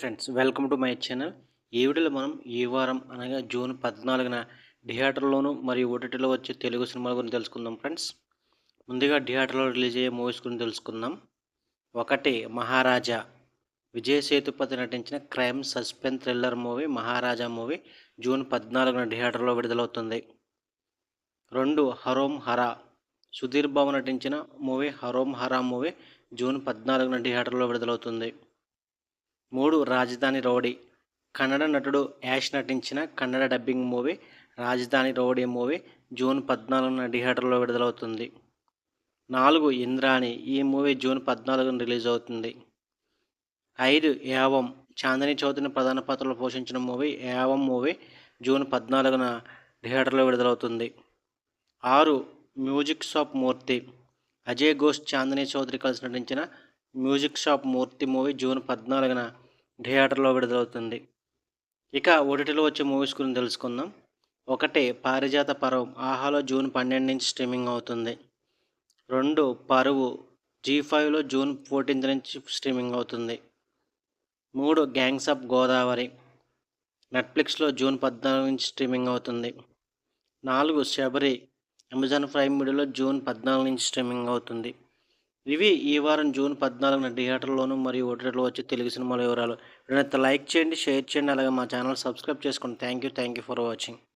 Friends, welcome to my channel. ఈ వీడియోలో మనం ఈ వారం అనగా జూన్ 14న థియేటర్లోను మరియు ఓటీటీలో వచ్చే తెలుగు సినిమాల గురించి తెలుసుకుందాం ఫ్రెండ్స్. ముందుగా థియేటర్లో రిలీజ్ అయ్యే మూవీస్ గురించి తెలుసుకుందాం. 1 మహారాజా, విజయ్ సేతుపతి నటించిన క్రైమ్ సస్పెన్స్ థ్రిల్లర్ మూవీ మహారాజా మూవీ జూన్ 14న థియేటర్లో విడుదలవుతుంది. 2 హరోం హరా, సుధీర్ బాబు నటించిన మూవీ హరోం హరా మూవీ జూన్ 14న థియేటర్లో విడుదలవుతుంది. 3 రాజధాని రౌడీ, కన్నడ నటుడు యాష్ నటించిన కన్నడ డబ్బింగ్ మూవీ రాజధాని రౌడీ మూవీ జూన్ 14న థియేటర్లో విడుదలవుతుంది. 4 ఇంద్రాణి, ఈ మూవీ జూన్ 14న రిలీజ్ అవుతుంది. 5 యావం, చాందిని చౌదరిని ప్రధాన పాత్రలో పోషించిన మూవీ యావం మూవీ జూన్ 14న థియేటర్లో విడుదలవుతుంది. 6 మ్యూజిక్ షాప్ మూర్తి, అజయ్ ఘోష్ చాందిని చౌదరి కలిసి నటించిన మ్యూజిక్ షాప్ మూర్తి మూవీ జూన్ 14న థియేటర్లో విడుదలవుతుంది. ఇక ఓటీటీలో వచ్చే మూవీస్ గురించి తెలుసుకుందాం. 1 పారిజాత పర్వం, ఆహాలో జూన్ 12 నుంచి స్ట్రీమింగ్ అవుతుంది. 2 పరువు, జీ5లో జూన్ 14 నుంచి స్ట్రీమింగ్ అవుతుంది. 3 గ్యాంగ్స్ ఆఫ్ గోదావరి, నెట్ఫ్లిక్స్లో జూన్ 14 నుంచి స్ట్రీమింగ్ అవుతుంది. 4 శబరి, అమెజాన్ ప్రైమ్ వీడియోలో జూన్ 14 నుంచి స్ట్రీమింగ్ అవుతుంది. ఇవి ఈ వారం జూన్ 14న థియేటర్లోను మరియు ఓటీటీలో వచ్చే తెలుగు సినిమాల వివరాలు. వీడియోని లైక్ చేయండి, షేర్ చేయండి, అలాగే మా ఛానల్ సబ్స్క్రైబ్ చేసుకోండి. Thank you for watching.